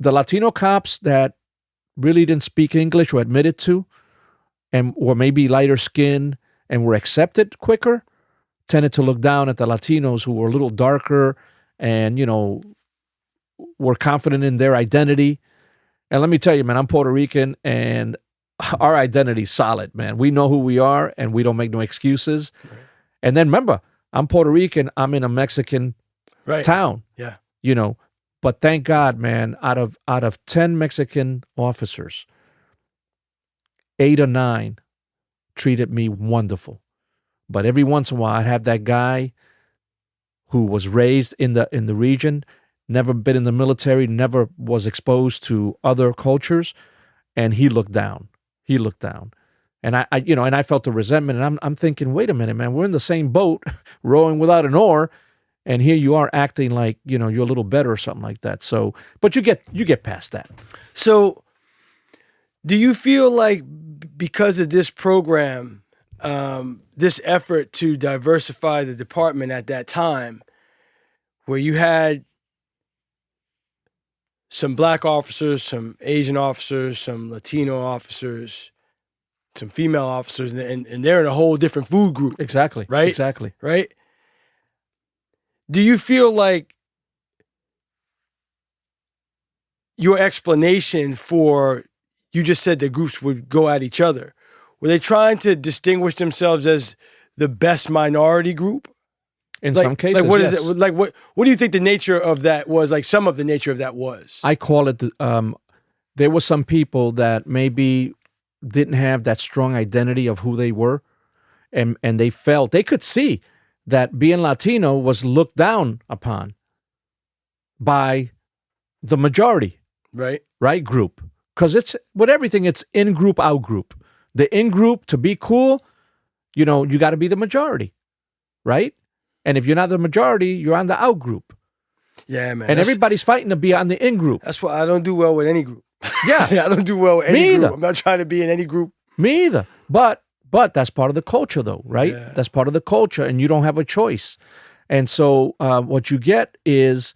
the Latino cops that really didn't speak English or admitted to, and or maybe lighter skin and were accepted quicker, tended to look down at the Latinos who were a little darker and, were confident in their identity. And let me tell you, man, I'm Puerto Rican and our identity's solid, man. We know who we are and we don't make no excuses. Right. And then remember, I'm Puerto Rican. I'm in a Mexican town. Yeah. But thank God, man, out of 10 Mexican officers, 8 or 9 treated me wonderful. But every once in a while, I'd have that guy who was raised in the region, never been in the military, never was exposed to other cultures, and he looked down. And I felt the resentment, and I'm thinking, wait a minute, man, we're in the same boat, rowing without an oar, and here you are acting like, you're a little better or something like that. So, but you get past that. So, do you feel like because of this program, this effort to diversify the department at that time, where you had some black officers, some Asian officers, some Latino officers, some female officers, and they're in a whole different food group. Exactly. Right? Exactly. Right? Do you feel like your explanation for, you just said the groups would go at each other, were they trying to distinguish themselves as the best minority group? In some cases, what yes. is it? Like, what do you think the nature of that was? Like, some of the nature of that was? I call it, there were some people that maybe didn't have that strong identity of who they were, and they felt, they could see that being Latino was looked down upon by the majority, right group. Because it's, with everything, it's in group, out group. The in group, to be cool, you got to be the majority, right? And if you're not the majority, you're on the out group. Yeah, man. And everybody's fighting to be on the in group. That's why I don't do well with any group. Yeah. I don't do well with any Me group. either. I'm not trying to be in any group. Me either. But that's part of the culture, though, right? Yeah. That's part of the culture, and you don't have a choice. And so what you get is,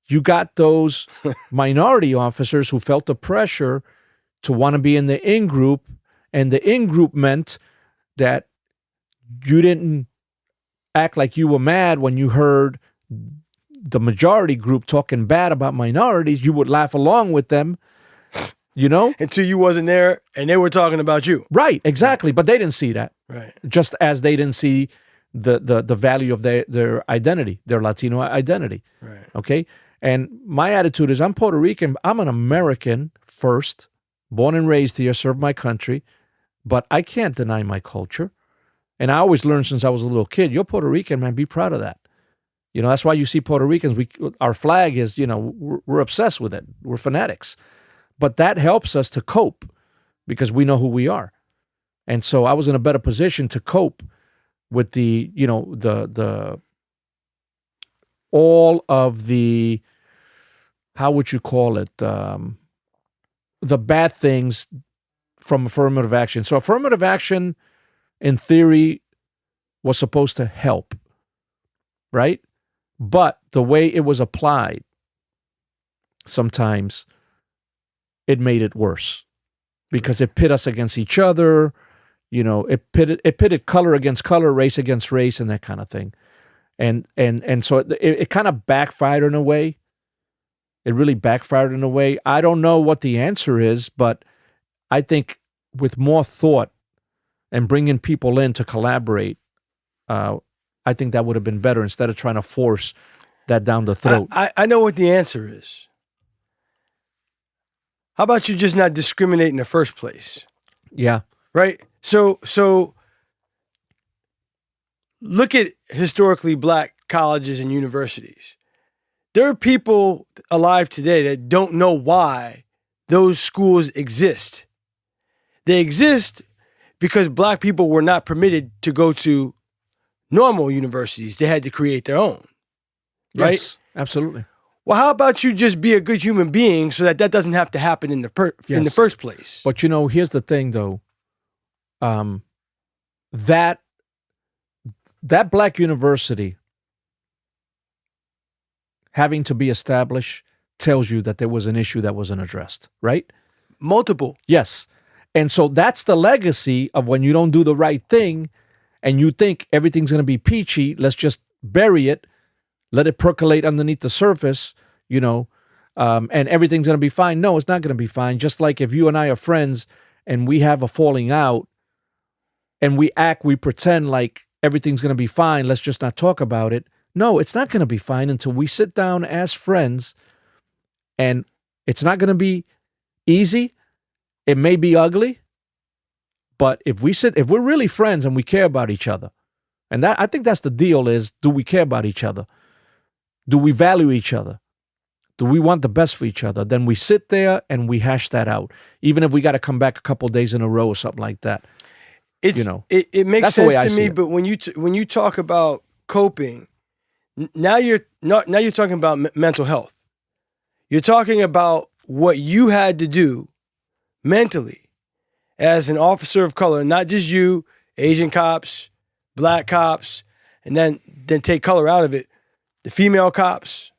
you got those minority officers who felt the pressure to want to be in the in group, and the in group meant that you didn't act like you were mad when you heard the majority group talking bad about minorities. You would laugh along with them, until you wasn't there and they were talking about you. Right, exactly. But they didn't see that. Right. Just as they didn't see the value of their identity, their Latino identity. Right. Okay? And my attitude is, I'm Puerto Rican. I'm an American first, born and raised here, served my country, but I can't deny my culture. And I always learned since I was a little kid, you're Puerto Rican, man, be proud of that. That's why you see Puerto Ricans, our flag is, we're obsessed with it. We're fanatics. But that helps us to cope because we know who we are. And so I was in a better position to cope with the all of the, how would you call it? The bad things from affirmative action. So affirmative action, in theory, was supposed to help, right? But the way it was applied, sometimes it made it worse because it pit us against each other. It pitted color against color, race against race, and that kind of thing. And so it kind of backfired in a way. It really backfired in a way. I don't know what the answer is, but I think with more thought and bringing people in to collaborate, I think that would have been better instead of trying to force that down the throat. I know what the answer is. How about you just not discriminate in the first place? Yeah. Right? So look at historically black colleges and universities. There are people alive today that don't know why those schools exist. They exist because black people were not permitted to go to normal universities. They had to create their own. Right? Yes, absolutely. Well, how about you just be a good human being so that doesn't have to happen in the first place? But here's the thing, though. That black university having to be established tells you that there was an issue that wasn't addressed, right? Multiple. Yes. And so that's the legacy of when you don't do the right thing and you think everything's going to be peachy, let's just bury it, let it percolate underneath the surface, and everything's going to be fine. No, it's not going to be fine. Just like if you and I are friends and we have a falling out and we pretend like everything's going to be fine, let's just not talk about it. No, it's not going to be fine until we sit down as friends, and it's not going to be easy. It may be ugly, but if we're really friends and we care about each other, and I think that's the deal is, do we care about each other? Do we value each other? Do we want the best for each other? Then we sit there and we hash that out, even if we got to come back a couple of days in a row or something like that. It makes sense to me. But when you talk about coping, now you're talking about mental health. You're talking about what you had to do mentally as an officer of color, not just you, Asian cops, black cops, and then take color out of it, the female cops,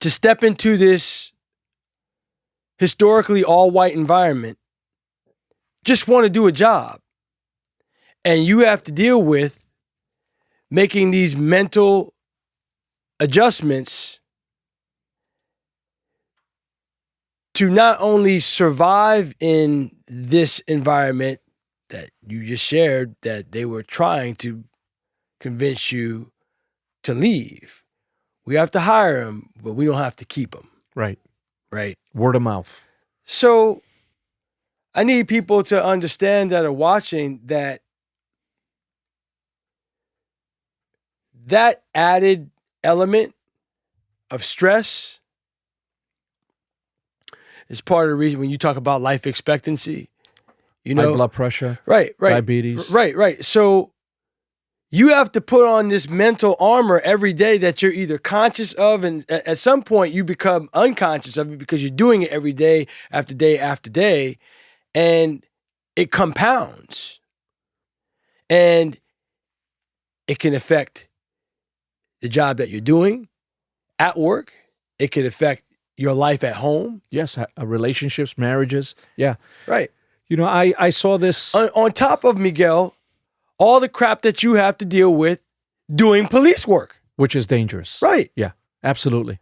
to step into this historically all-white environment, just want to do a job. And you have to deal with making these mental adjustments to not only survive in this environment that you just shared, that they were trying to convince you to leave. We have to hire them, but we don't have to keep them. Right. Right. Word of mouth. So I need people to understand that are watching that added element of stress is part of the reason when you talk about life expectancy, high blood pressure, right, diabetes. Right. So you have to put on this mental armor every day that you're either conscious of, and at some point you become unconscious of it because you're doing it every day after day after day, and it compounds. And it can affect the job that you're doing at work. It can affect your life at home. Yes, relationships, marriages. Yeah. Right. I saw this. On top of, Miguel, all the crap that you have to deal with doing police work. Which is dangerous. Right. Yeah, absolutely.